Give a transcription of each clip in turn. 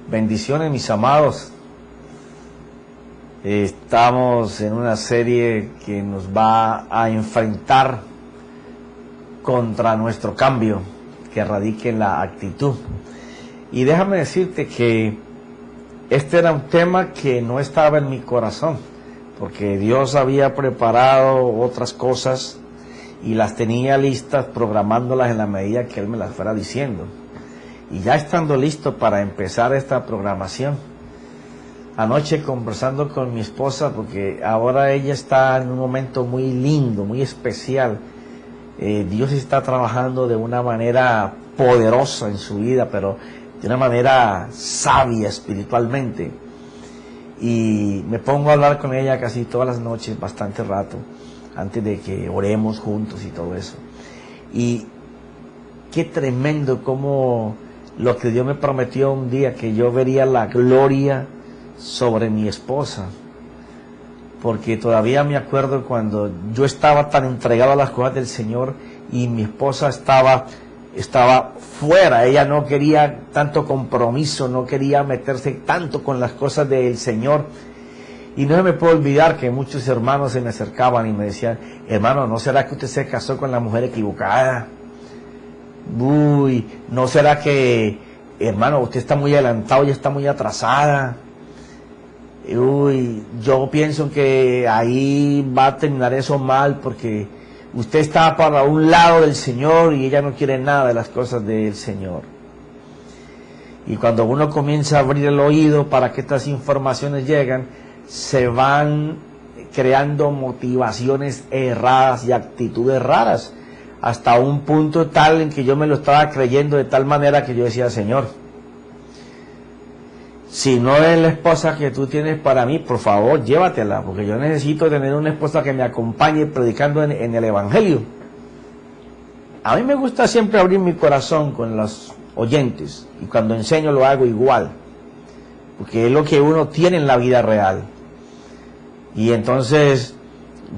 Bendiciones, mis amados. Estamos en una serie que nos va a enfrentar contra nuestro cambio que radica en la actitud. Y déjame decirte que este era un tema que no estaba en mi corazón, porque Dios había preparado otras cosas y las tenía listas, programándolas en la medida que Él me las fuera diciendo. Y ya estando listo para empezar esta programación, anoche conversando con mi esposa, porque ahora ella está en un momento muy lindo, muy especial. Dios está trabajando de una manera poderosa en su vida, pero de una manera sabia espiritualmente. Y me pongo a hablar con ella casi todas las noches, bastante rato, antes de que oremos juntos y todo eso. Y qué tremendo como lo que Dios me prometió un día, que yo vería la gloria sobre mi esposa, porque todavía me acuerdo cuando yo estaba tan entregado a las cosas del Señor y mi esposa estaba fuera. Ella no quería tanto compromiso, no quería meterse tanto con las cosas del Señor. Y no se me puede olvidar que muchos hermanos se me acercaban y me decían: hermano, ¿no será que usted se casó con la mujer equivocada? Uy, ¿no será que, hermano, usted está muy adelantado y está muy atrasada? Uy, yo pienso que ahí va a terminar eso mal, porque usted está para un lado del Señor y ella no quiere nada de las cosas del Señor. Y cuando uno comienza a abrir el oído para que estas informaciones lleguen, se van creando motivaciones erradas y actitudes raras, hasta un punto tal en que yo me lo estaba creyendo de tal manera que yo decía: Señor, si no es la esposa que tú tienes para mí, por favor, llévatela, porque yo necesito tener una esposa que me acompañe predicando en el Evangelio. A mí me gusta siempre abrir mi corazón con los oyentes, y cuando enseño lo hago igual, porque es lo que uno tiene en la vida real. Y entonces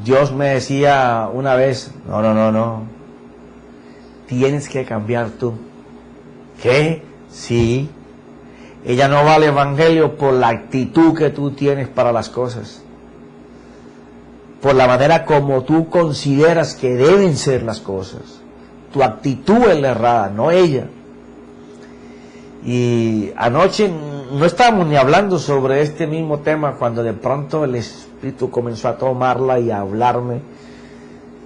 Dios me decía una vez: no, tienes que cambiar tú. ¿Qué? Sí. Ella no va al Evangelio por la actitud que tú tienes para las cosas, por la manera como tú consideras que deben ser las cosas. Tu actitud es la errada, no ella. Y anoche no estábamos ni hablando sobre este mismo tema, cuando de pronto el Espíritu comenzó a tomarla y a hablarme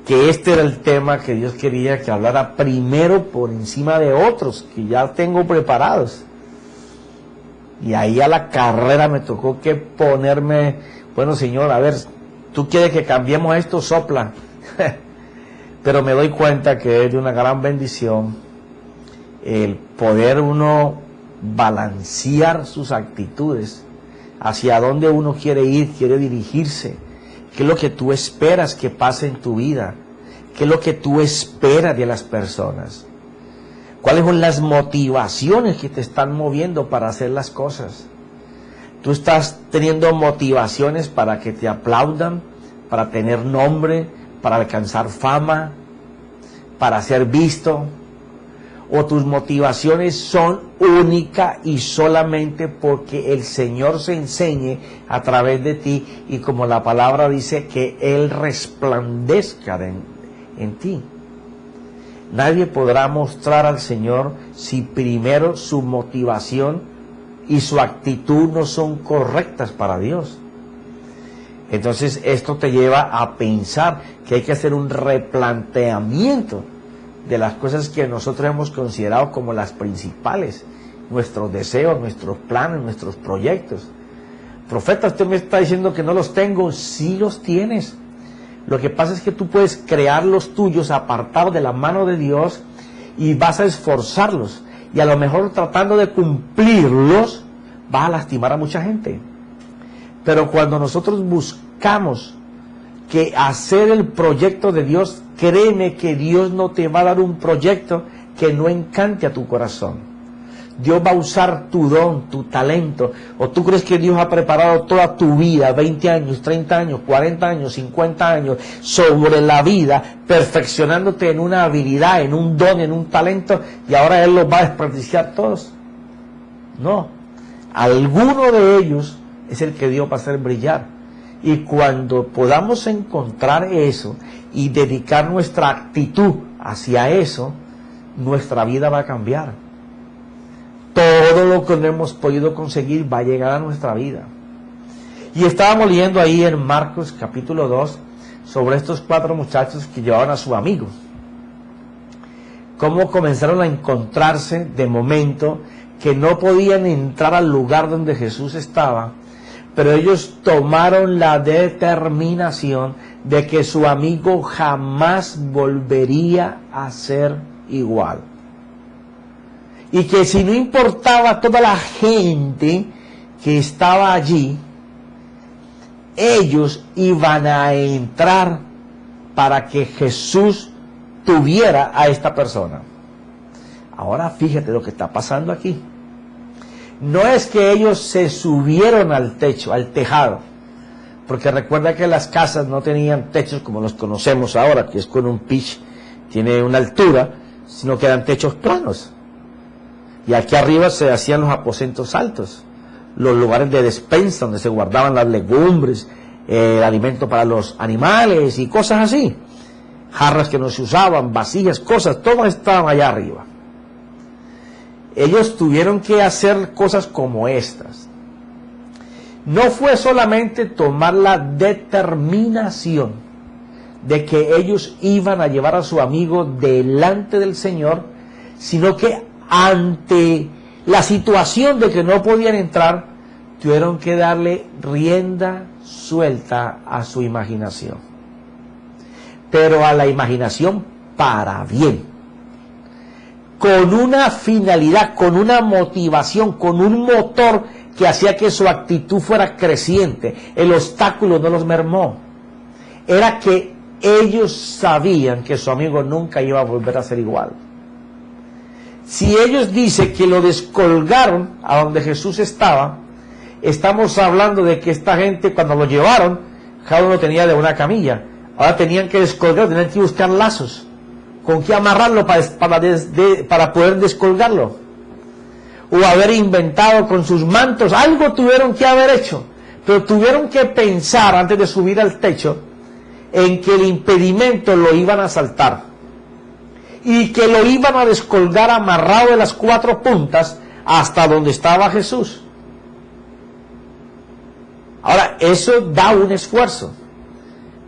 que este era el tema que Dios quería que hablara primero por encima de otros que ya tengo preparados. Y ahí a la carrera me tocó que ponerme: bueno, Señor, a ver, tú quieres que cambiemos esto, sopla. Pero me doy cuenta que es de una gran bendición el poder uno balancear sus actitudes, hacia dónde uno quiere ir, quiere dirigirse, qué es lo que tú esperas que pase en tu vida, qué es lo que tú esperas de las personas. ¿Cuáles son las motivaciones que te están moviendo para hacer las cosas? Tú estás teniendo motivaciones para que te aplaudan, para tener nombre, para alcanzar fama, para ser visto. O tus motivaciones son única y solamente porque el Señor se enseñe a través de ti, y como la palabra dice, que Él resplandezca en ti. Nadie podrá mostrar al Señor si primero su motivación y su actitud no son correctas para Dios. Entonces esto te lleva a pensar que hay que hacer un replanteamiento de las cosas que nosotros hemos considerado como las principales, nuestros deseos, nuestros planes, nuestros proyectos. Profeta, usted me está diciendo que no los tengo. Sí los tienes. Lo que pasa es que tú puedes crear los tuyos apartados de la mano de Dios, y vas a esforzarlos, y a lo mejor tratando de cumplirlos vas a lastimar a mucha gente. Pero cuando nosotros buscamos que hacer el proyecto de Dios, créeme que Dios no te va a dar un proyecto que no encante a tu corazón. Dios va a usar tu don, tu talento. ¿O tú crees que Dios ha preparado toda tu vida, 20 años, 30 años, 40 años, 50 años, sobre la vida, perfeccionándote en una habilidad, en un don, en un talento, y ahora Él los va a desperdiciar todos? No, alguno de ellos es el que Dios va a hacer brillar. Y cuando podamos encontrar eso y dedicar nuestra actitud hacia eso, nuestra vida va a cambiar. Todo lo que no hemos podido conseguir va a llegar a nuestra vida. Y estábamos leyendo ahí en Marcos capítulo 2 sobre estos 4 muchachos que llevaban a su amigo. Cómo comenzaron a encontrarse de momento que no podían entrar al lugar donde Jesús estaba, pero ellos tomaron la determinación de que su amigo jamás volvería a ser igual. Y que si no importaba toda la gente que estaba allí, ellos iban a entrar para que Jesús tuviera a esta persona. Ahora fíjate lo que está pasando aquí. No es que ellos se subieron al techo, al tejado, porque recuerda que las casas no tenían techos como los conocemos ahora, que es con un pitch, tiene una altura, sino que eran techos planos. Y aquí arriba se hacían los aposentos altos, los lugares de despensa donde se guardaban las legumbres, el alimento para los animales y cosas así. Jarras que no se usaban, vasijas, cosas, todas estaban allá arriba. Ellos tuvieron que hacer cosas como estas. No fue solamente tomar la determinación de que ellos iban a llevar a su amigo delante del Señor, sino que ante la situación de que no podían entrar, tuvieron que darle rienda suelta a su imaginación. Pero a la imaginación para bien, con una finalidad, con una motivación, con un motor que hacía que su actitud fuera creciente. El obstáculo no los mermó. Era que ellos sabían que su amigo nunca iba a volver a ser igual. Si ellos dicen que lo descolgaron a donde Jesús estaba, estamos hablando de que esta gente cuando lo llevaron, cada uno tenía de una camilla. Ahora tenían que descolgarlo, tenían que buscar lazos con qué amarrarlo para poder descolgarlo. O haber inventado con sus mantos, algo tuvieron que haber hecho. Pero tuvieron que pensar antes de subir al techo en que el impedimento lo iban a saltar. Y que lo iban a descolgar amarrado de las 4 puntas hasta donde estaba Jesús. Ahora, eso da un esfuerzo.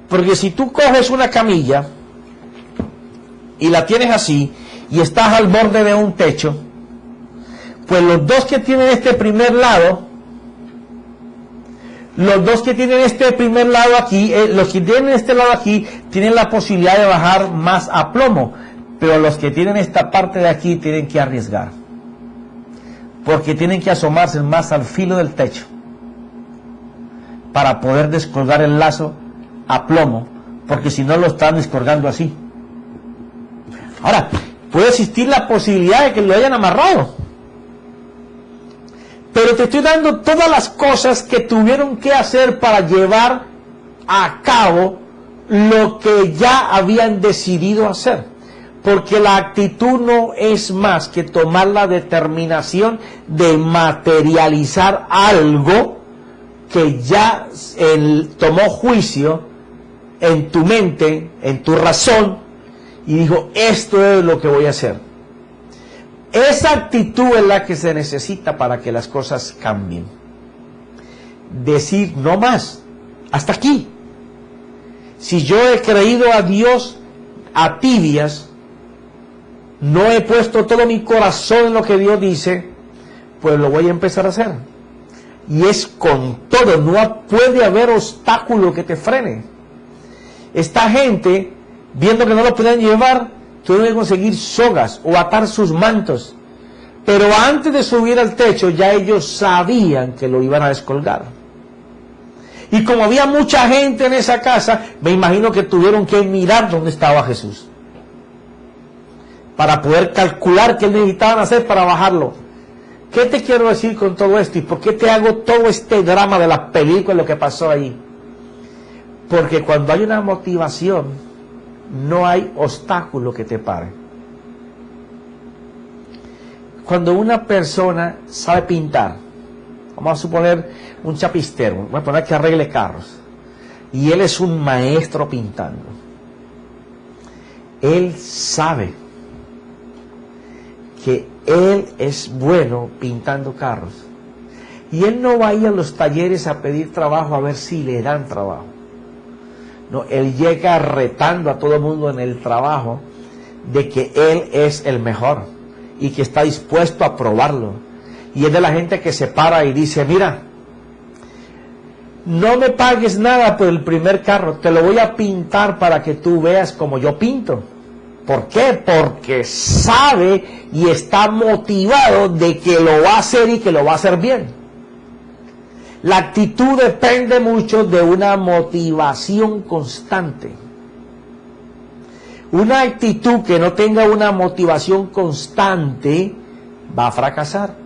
Porque si tú coges una camilla y la tienes así y estás al borde de un techo, pues los dos que tienen este primer lado, aquí, los que tienen este lado aquí tienen la posibilidad de bajar más a plomo, pero los que tienen esta parte de aquí tienen que arriesgar, porque tienen que asomarse más al filo del techo para poder descolgar el lazo a plomo, porque si no lo están descolgando así. Ahora, puede existir la posibilidad de que lo hayan amarrado, pero te estoy dando todas las cosas que tuvieron que hacer para llevar a cabo lo que ya habían decidido hacer, porque la actitud no es más que tomar la determinación de materializar algo que ya tomó juicio en tu mente, en tu razón, y dijo, esto es lo que voy a hacer. Esa actitud es la que se necesita para que las cosas cambien. Decir, no más, hasta aquí. Si yo he creído a Dios a tibias, no he puesto todo mi corazón en lo que Dios dice, pues lo voy a empezar a hacer. Y es con todo, no puede haber obstáculo que te frene. Esta gente, viendo que no lo podían llevar, tuvieron que conseguir sogas o atar sus mantos. Pero antes de subir al techo, ya ellos sabían que lo iban a descolgar. Y como había mucha gente en esa casa, me imagino que tuvieron que mirar dónde estaba Jesús, para poder calcular qué necesitaban hacer para bajarlo. ¿Qué te quiero decir con todo esto? ¿Y por qué te hago todo este drama de la película y lo que pasó ahí? Porque cuando hay una motivación, no hay obstáculo que te pare. cuando una persona sabe pintar, vamos a suponer un chapistero, voy a poner que arregle carros, y él es un maestro pintando, él sabe que él es bueno pintando carros, y él no va a ir a los talleres a pedir trabajo a ver si le dan trabajo. No, él llega retando a todo el mundo en el trabajo de que él es el mejor y que está dispuesto a probarlo. Y es de la gente que se para y dice, mira, no me pagues nada por el primer carro, te lo voy a pintar para que tú veas como yo pinto. ¿Por qué? Porque sabe y está motivado de que lo va a hacer y que lo va a hacer bien. La actitud depende mucho de una motivación constante. Una actitud que no tenga una motivación constante va a fracasar.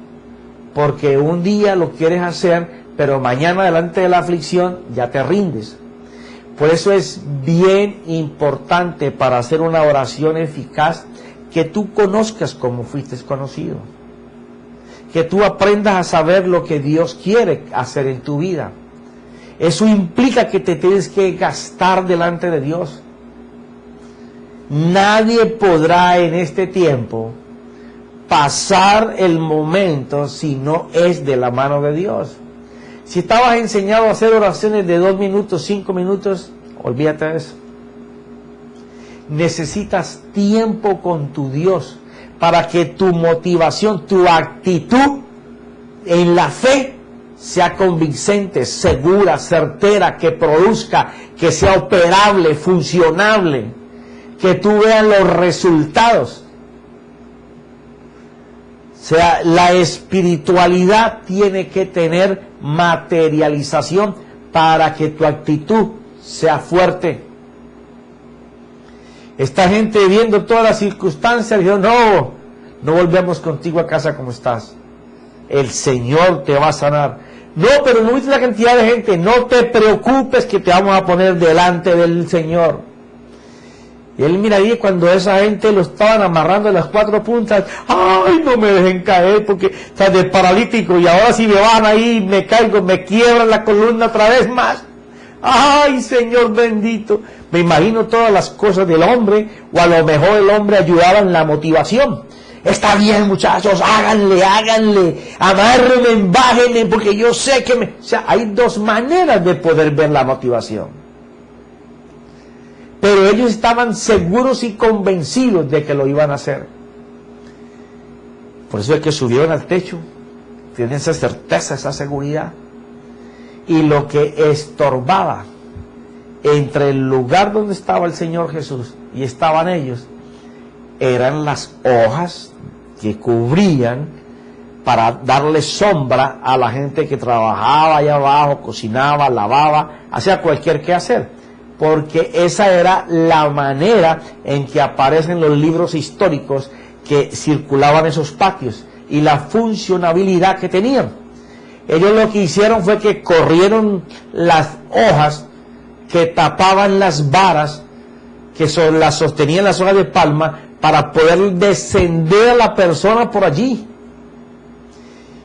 Porque un día lo quieres hacer, pero mañana delante de la aflicción ya te rindes. Por eso es bien importante para hacer una oración eficaz que tú conozcas como fuiste conocido. Que tú aprendas a saber lo que Dios quiere hacer en tu vida. Eso implica que te tienes que gastar delante de Dios. Nadie podrá en este tiempo pasar el momento si no es de la mano de Dios. Si estabas enseñado a hacer oraciones de 2 minutos, 5 minutos, olvídate de eso. Necesitas tiempo con tu Dios para que tu motivación, tu actitud en la fe sea convincente, segura, certera, que produzca, que sea operable, funcionable, que tú veas los resultados. O sea, la espiritualidad tiene que tener materialización para que tu actitud sea fuerte. Esta gente viendo todas las circunstancias, dijo, no volvemos contigo a casa como estás. El Señor te va a sanar. No, pero no viste la cantidad de gente. No te preocupes que te vamos a poner delante del Señor. Y él miraría cuando esa gente lo estaban amarrando en las 4 puntas. ¡Ay, no me dejen caer porque está de paralítico! Y ahora si me van ahí, me caigo, me quiebran la columna otra vez más. ¡Ay, Señor bendito! Me imagino todas las cosas del hombre, o a lo mejor el hombre ayudaba en la motivación. Está bien, muchachos, háganle, amárrenme, bájenme, porque yo sé que O sea, hay 2 maneras de poder ver la motivación. Pero ellos estaban seguros y convencidos de que lo iban a hacer. Por eso es que subieron al techo, tienen esa certeza, esa seguridad. Y lo que estorbaba entre el lugar donde estaba el Señor Jesús y estaban ellos, eran las hojas que cubrían para darle sombra a la gente que trabajaba allá abajo, cocinaba, lavaba, hacía cualquier quehacer. Porque esa era la manera en que aparecen los libros históricos que circulaban esos patios y la funcionabilidad que tenían. Ellos lo que hicieron fue que corrieron las hojas que tapaban las varas que las sostenían las hojas de palma para poder descender a la persona por allí.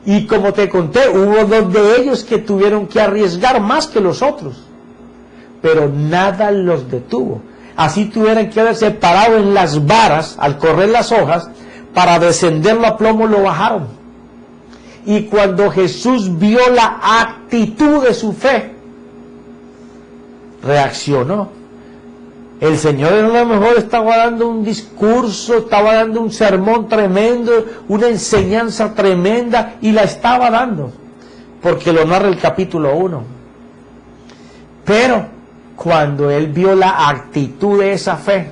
Y como te conté, hubo 2 de ellos que tuvieron que arriesgar más que los otros, pero nada los detuvo. Así tuvieron que haberse parado en las varas al correr las hojas para descenderlo a plomo, lo bajaron. Y cuando Jesús vio la actitud de su fe, reaccionó. El Señor a lo mejor estaba dando un discurso, estaba dando un sermón tremendo, una enseñanza tremenda, y la estaba dando, porque lo narra el capítulo 1. Pero cuando él vio la actitud de esa fe,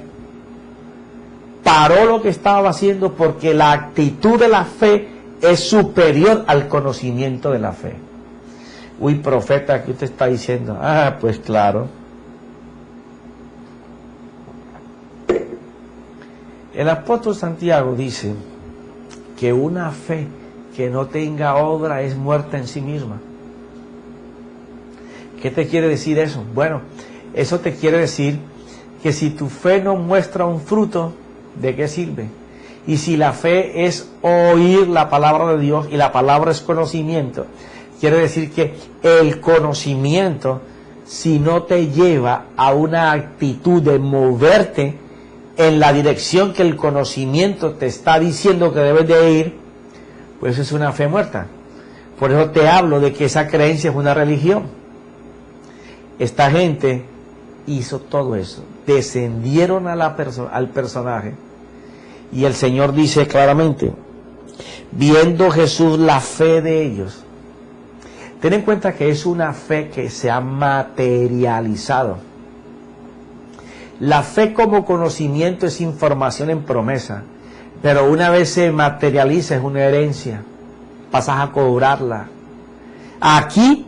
paró lo que estaba haciendo, porque la actitud de la fe es superior al conocimiento de la fe. Uy, profeta, ¿qué usted está diciendo? Ah, pues claro. El apóstol Santiago dice que una fe que no tenga obra es muerta en sí misma. ¿Qué te quiere decir eso? Bueno, eso te quiere decir que si tu fe no muestra un fruto, ¿de qué sirve? Y si la fe es oír la palabra de Dios y la palabra es conocimiento, quiere decir que el conocimiento, si no te lleva a una actitud de moverte en la dirección que el conocimiento te está diciendo que debes de ir, pues es una fe muerta. Por eso te hablo de que esa creencia es una religión. Esta gente hizo todo eso, descendieron a al personaje, y el Señor dice claramente, viendo Jesús la fe de ellos. Ten en cuenta que es una fe que se ha materializado. La fe como conocimiento es información en promesa, pero una vez se materializa es una herencia, pasas a cobrarla. Aquí,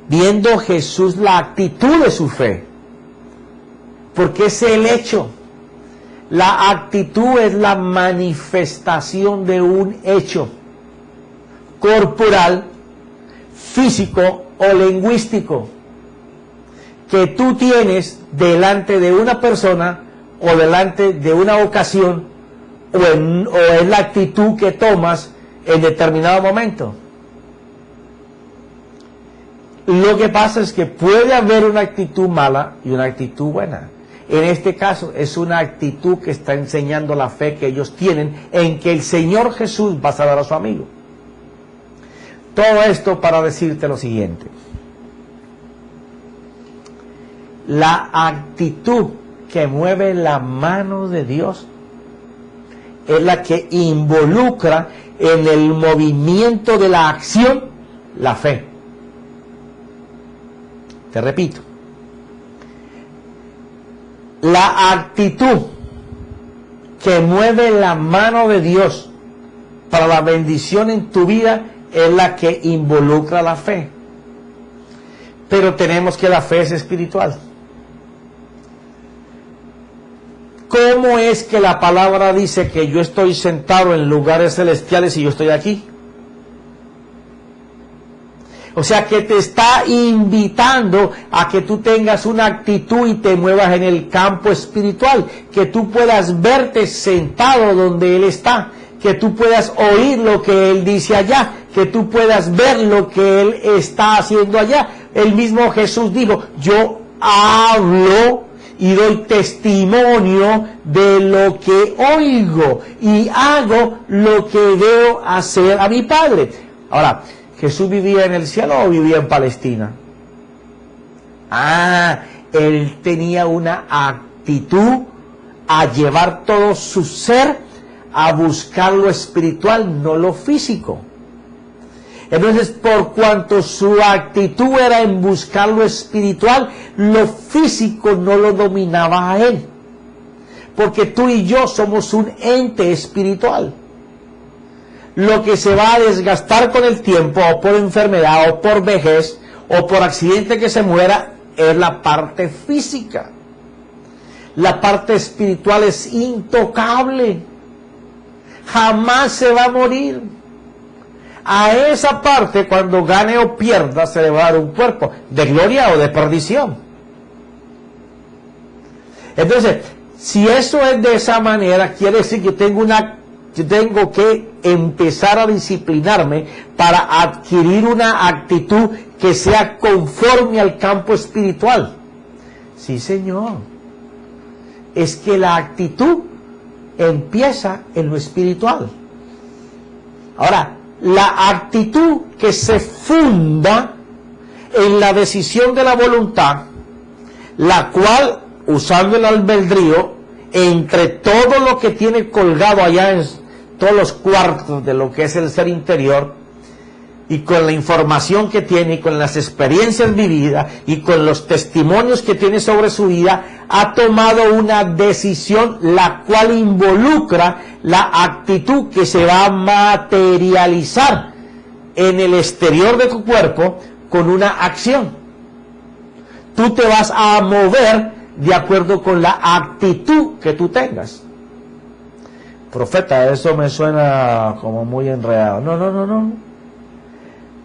viendo Jesús la actitud de su fe, porque es el hecho. La actitud es la manifestación de un hecho corporal, físico o lingüístico que tú tienes delante de una persona o delante de una ocasión o en la actitud que tomas en determinado momento. Lo que pasa es que puede haber una actitud mala y una actitud buena. En este caso es una actitud que está enseñando la fe que ellos tienen en que el Señor Jesús va a salvar a su amigo. Todo esto para decirte lo siguiente. La actitud que mueve la mano de Dios es la que involucra en el movimiento de la acción la fe. Te repito. La actitud que mueve la mano de Dios para la bendición en tu vida es la que involucra la fe. Pero tenemos que la fe es espiritual. ¿Cómo es que la palabra dice que yo estoy sentado en lugares celestiales y yo estoy aquí? O sea que te está invitando a que tú tengas una actitud y te muevas en el campo espiritual, que tú puedas verte sentado donde Él está, que tú puedas oír lo que Él dice allá, que tú puedas ver lo que Él está haciendo allá. El mismo Jesús dijo, yo hablo y doy testimonio de lo que oigo y hago lo que veo hacer a mi Padre. Ahora, ¿Jesús vivía en el cielo o vivía en Palestina? Él tenía una actitud a llevar todo su ser a buscar lo espiritual, no lo físico. Entonces, por cuanto su actitud era en buscar lo espiritual, lo físico no lo dominaba a él. Porque tú y yo somos un ente espiritual. Lo que se va a desgastar con el tiempo, o por enfermedad, o por vejez, o por accidente que se muera, es la parte física. La parte espiritual es intocable. Jamás se va a morir. A esa parte, cuando gane o pierda, se le va a dar un cuerpo de gloria o de perdición. Entonces, si eso es de esa manera, quiere decir que tengo que empezar a disciplinarme para adquirir una actitud que sea conforme al campo espiritual. Sí, Señor. Es que la actitud empieza en lo espiritual. Ahora, la actitud que se funda en la decisión de la voluntad, la cual, usando el albedrío, entre todo lo que tiene colgado allá en todos los cuartos de lo que es el ser interior, y con la información que tiene, y con las experiencias vividas, y con los testimonios que tiene sobre su vida, ha tomado una decisión la cual involucra la actitud que se va a materializar en el exterior de tu cuerpo con una acción. Tú te vas a mover de acuerdo con la actitud que tú tengas. Profeta, eso me suena como muy enredado. No.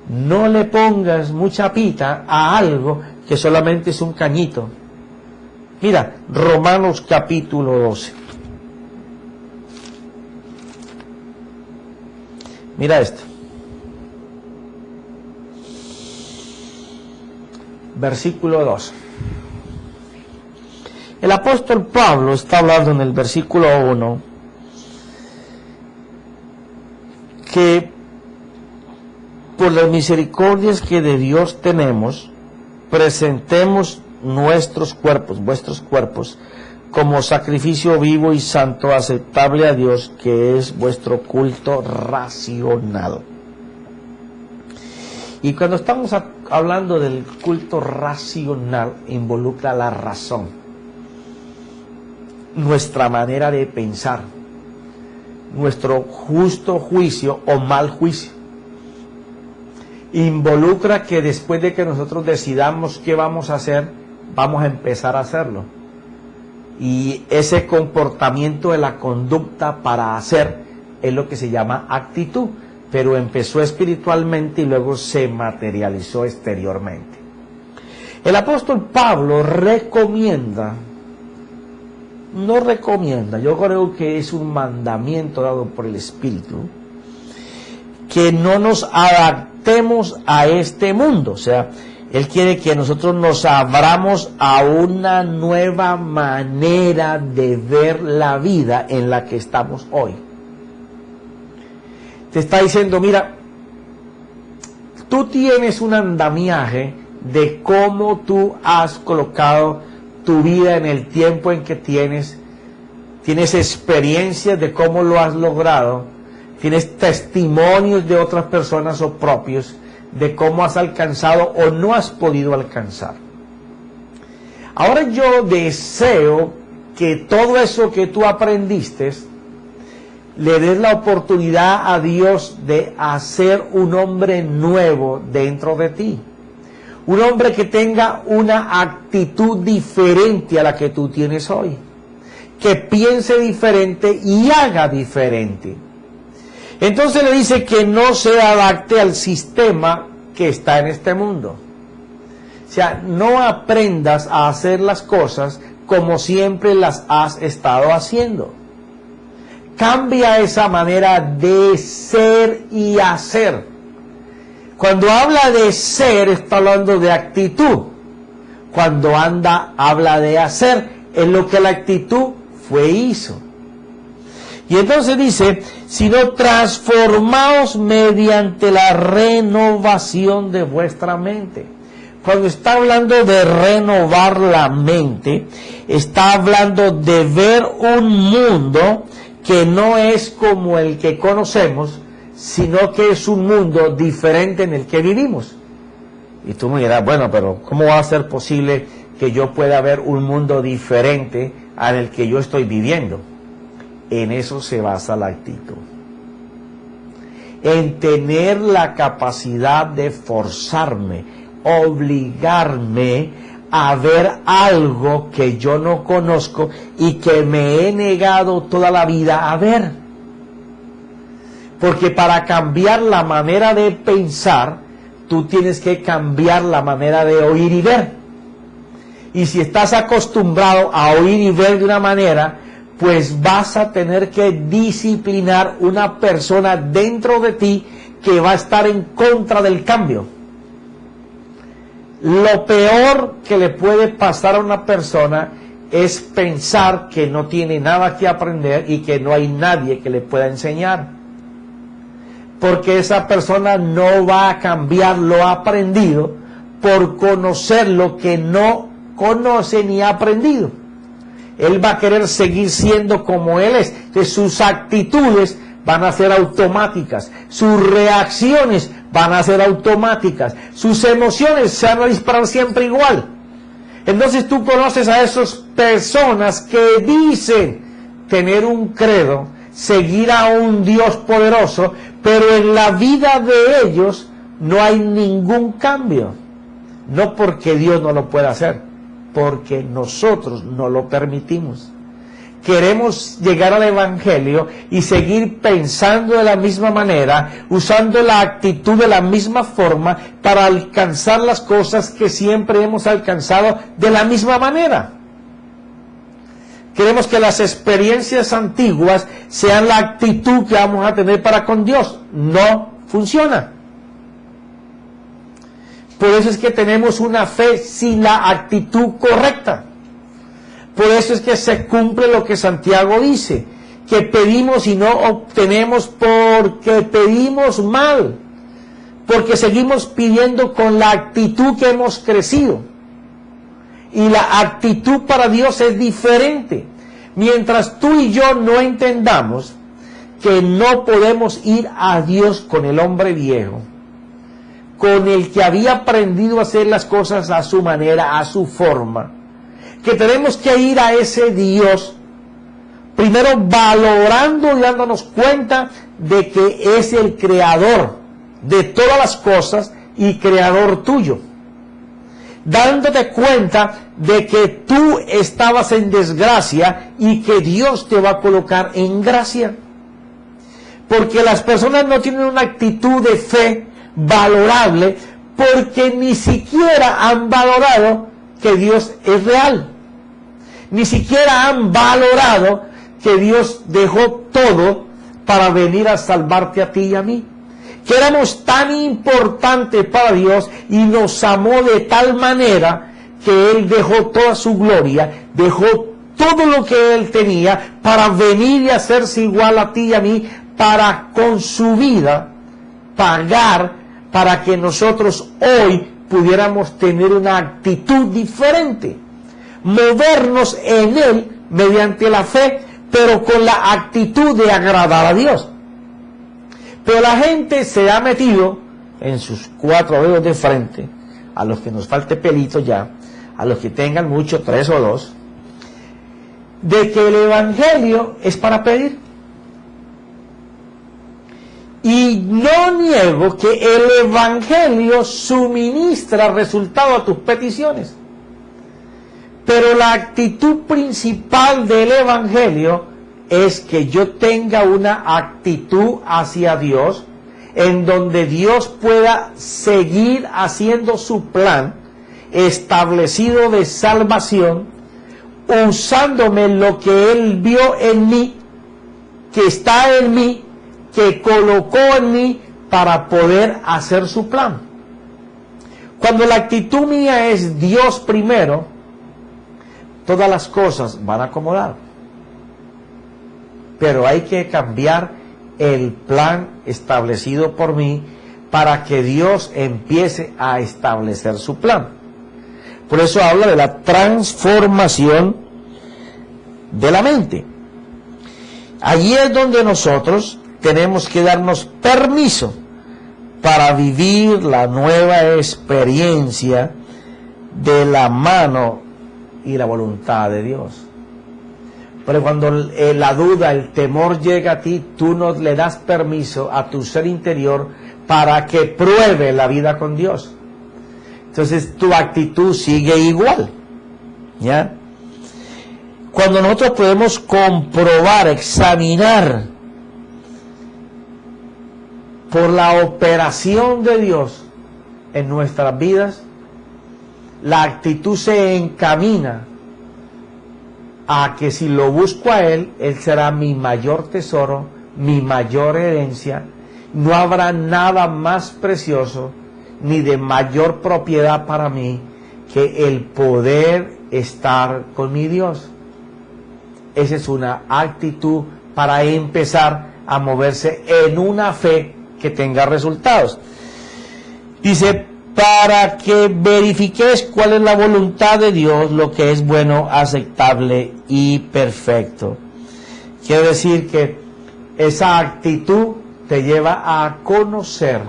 No le pongas mucha pita a algo que solamente es un cañito. Mira, Romanos capítulo 12. Mira esto. Versículo 2. El apóstol Pablo está hablando en el versículo 1 que por las misericordias que de Dios tenemos, presentemos nuestros cuerpos, vuestros cuerpos, como sacrificio vivo y santo, aceptable a Dios, que es vuestro culto racional. Y cuando estamos hablando del culto racional, involucra la razón, nuestra manera de pensar, nuestro justo juicio o mal juicio. Involucra que después de que nosotros decidamos qué vamos a hacer, vamos a empezar a hacerlo. Y ese comportamiento de la conducta para hacer es lo que se llama actitud, pero empezó espiritualmente y luego se materializó exteriormente. El apóstol Pablo yo creo que es un mandamiento dado por el Espíritu, que no nos adaptemos a este mundo. O sea, Él quiere que nosotros nos abramos a una nueva manera de ver la vida en la que estamos hoy. Te está diciendo, mira, tú tienes un andamiaje de cómo tú has colocado tu vida en el tiempo en que tienes experiencias de cómo lo has logrado, tienes testimonios de otras personas o propios de cómo has alcanzado o no has podido alcanzar. Ahora yo deseo que todo eso que tú aprendiste le des la oportunidad a Dios de hacer un hombre nuevo dentro de ti. Un hombre que tenga una actitud diferente a la que tú tienes hoy. Que piense diferente y haga diferente. Entonces le dice que no se adapte al sistema que está en este mundo. O sea, no aprendas a hacer las cosas como siempre las has estado haciendo. Cambia esa manera de ser y hacer. Cuando habla de ser, está hablando de actitud. Cuando habla de hacer, es lo que la actitud hizo. Y entonces dice, sino transformaos mediante la renovación de vuestra mente. Cuando está hablando de renovar la mente, está hablando de ver un mundo que no es como el que conocemos, sino que es un mundo diferente en el que vivimos. Y tú me dirás, bueno, pero ¿cómo va a ser posible que yo pueda ver un mundo diferente al que yo estoy viviendo? En eso se basa la actitud. En tener la capacidad de forzarme, obligarme a ver algo que yo no conozco y que me he negado toda la vida a ver. Porque para cambiar la manera de pensar, tú tienes que cambiar la manera de oír y ver. Y si estás acostumbrado a oír y ver de una manera, pues vas a tener que disciplinar una persona dentro de ti que va a estar en contra del cambio. Lo peor que le puede pasar a una persona es pensar que no tiene nada que aprender y que no hay nadie que le pueda enseñar. Porque esa persona no va a cambiar lo aprendido por conocer lo que no conoce ni ha aprendido. Él va a querer seguir siendo como él es. Entonces sus actitudes van a ser automáticas, sus reacciones van a ser automáticas, sus emociones se van a disparar siempre igual. Entonces tú conoces a esas personas que dicen tener un credo, seguir a un Dios poderoso, pero en la vida de ellos no hay ningún cambio. No porque Dios no lo pueda hacer, porque nosotros no lo permitimos. Queremos llegar al Evangelio y seguir pensando de la misma manera, usando la actitud de la misma forma para alcanzar las cosas que siempre hemos alcanzado de la misma manera. Queremos que las experiencias antiguas sean la actitud que vamos a tener para con Dios. No funciona. Por eso es que tenemos una fe sin la actitud correcta. Por eso es que se cumple lo que Santiago dice, que pedimos y no obtenemos porque pedimos mal, porque seguimos pidiendo con la actitud que hemos crecido. Y la actitud para Dios es diferente. Mientras tú y yo no entendamos que no podemos ir a Dios con el hombre viejo, con el que había aprendido a hacer las cosas a su manera, a su forma, que tenemos que ir a ese Dios, primero valorando y dándonos cuenta de que es el creador de todas las cosas y creador tuyo. Dándote cuenta de que tú estabas en desgracia y que Dios te va a colocar en gracia. Porque las personas no tienen una actitud de fe valorable porque ni siquiera han valorado que Dios es real. Ni siquiera han valorado que Dios dejó todo para venir a salvarte a ti y a mí. Que éramos tan importantes para Dios y nos amó de tal manera que Él dejó toda su gloria, dejó todo lo que Él tenía para venir y hacerse igual a ti y a mí, para con su vida pagar para que nosotros hoy pudiéramos tener una actitud diferente, movernos en Él mediante la fe, pero con la actitud de agradar a Dios. Pero la gente se ha metido en sus 4 dedos de frente, a los que nos falte pelito ya, a los que tengan mucho, 3 o 2, de que el Evangelio es para pedir. Y no niego que el Evangelio suministra resultado a tus peticiones. Pero la actitud principal del Evangelio es que yo tenga una actitud hacia Dios en donde Dios pueda seguir haciendo su plan establecido de salvación, usándome lo que Él vio en mí, que está en mí, que colocó en mí para poder hacer su plan. Cuando la actitud mía es Dios primero, todas las cosas van a acomodar. Pero hay que cambiar el plan establecido por mí para que Dios empiece a establecer su plan. Por eso habla de la transformación de la mente. Allí es donde nosotros tenemos que darnos permiso para vivir la nueva experiencia de la mano y la voluntad de Dios. Pero cuando la duda, el temor llega a ti, tú no le das permiso a tu ser interior para que pruebe la vida con Dios. Entonces tu actitud sigue igual, ¿ya? Cuando nosotros podemos comprobar, examinar por la operación de Dios en nuestras vidas, la actitud se encamina a que si lo busco a Él, Él será mi mayor tesoro, mi mayor herencia. No habrá nada más precioso ni de mayor propiedad para mí que el poder estar con mi Dios. Esa es una actitud para empezar a moverse en una fe que tenga resultados. Dice, para que verifiques cuál es la voluntad de Dios, lo que es bueno, aceptable y perfecto. Quiere decir que esa actitud te lleva a conocer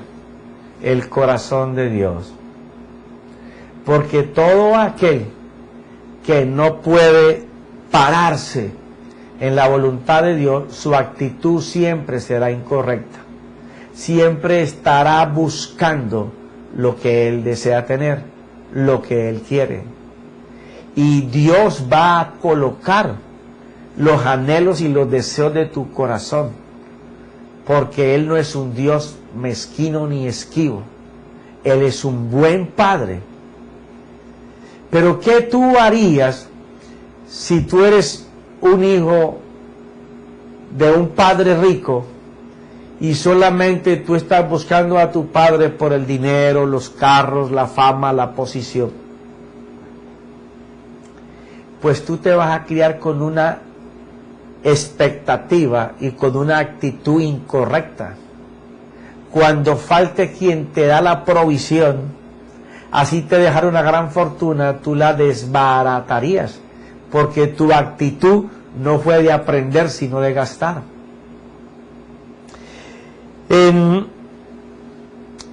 el corazón de Dios. Porque todo aquel que no puede pararse en la voluntad de Dios, su actitud siempre será incorrecta. Siempre estará buscando lo que Él desea tener, lo que Él quiere. Y Dios va a colocar los anhelos y los deseos de tu corazón, porque Él no es un Dios mezquino ni esquivo. Él es un buen Padre. Pero ¿qué tú harías si tú eres un hijo de un padre rico y solamente tú estás buscando a tu padre por el dinero, los carros, la fama, la posición, pues tú te vas a criar con una expectativa y con una actitud incorrecta. Cuando falte quien te da la provisión, así te dejara una gran fortuna, tú la desbaratarías, porque tu actitud no fue de aprender, sino de gastar.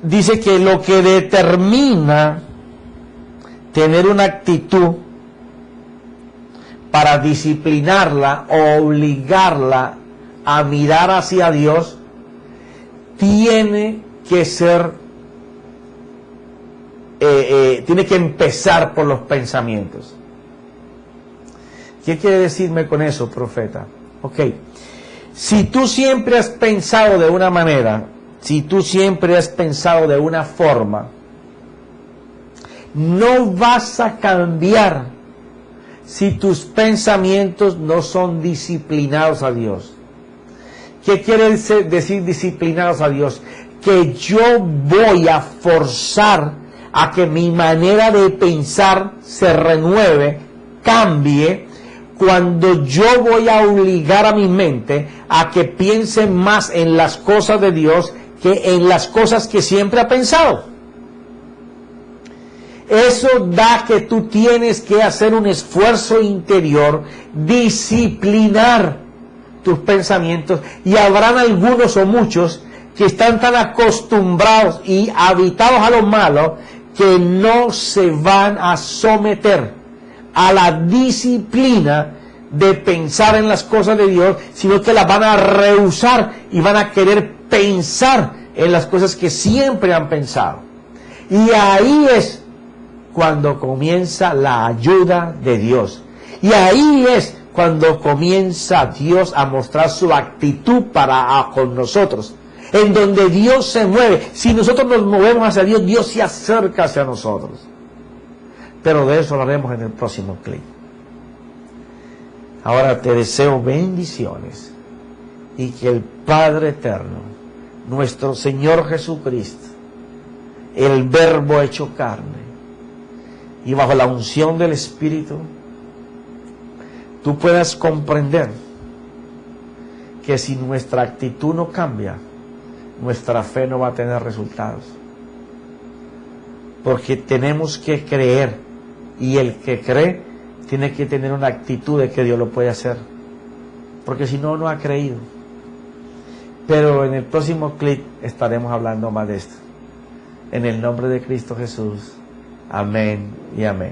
Dice que lo que determina tener una actitud para disciplinarla o obligarla a mirar hacia Dios, tiene que ser, tiene que empezar por los pensamientos. ¿Qué quiere decirme con eso, profeta? Ok, si tú siempre has pensado de una manera, si tú siempre has pensado de una forma, no vas a cambiar si tus pensamientos no son disciplinados a Dios. ¿Qué quiere decir disciplinados a Dios? Que yo voy a forzar a que mi manera de pensar se renueve, cambie, cuando yo voy a obligar a mi mente a que piense más en las cosas de Dios que en las cosas que siempre ha pensado. Eso da que tú tienes que hacer un esfuerzo interior, disciplinar tus pensamientos, y habrán algunos o muchos que están tan acostumbrados y habitados a lo malo que no se van a someter a la disciplina de pensar en las cosas de Dios, sino que las van a rehusar y van a querer pensar en las cosas que siempre han pensado. Y ahí es cuando comienza la ayuda de Dios. Y ahí es cuando comienza Dios a mostrar su actitud con nosotros, en donde Dios se mueve. Si nosotros nos movemos hacia Dios, Dios se acerca hacia nosotros. Pero de eso hablaremos en el próximo clip. Ahora te deseo bendiciones y que el Padre Eterno, nuestro Señor Jesucristo, el Verbo hecho carne, y bajo la unción del Espíritu, tú puedas comprender que si nuestra actitud no cambia, nuestra fe no va a tener resultados. Porque tenemos que creer, y el que cree tiene que tener una actitud de que Dios lo puede hacer, porque si no, no ha creído. Pero en el próximo clip estaremos hablando más de esto. En el nombre de Cristo Jesús. Amén y amén.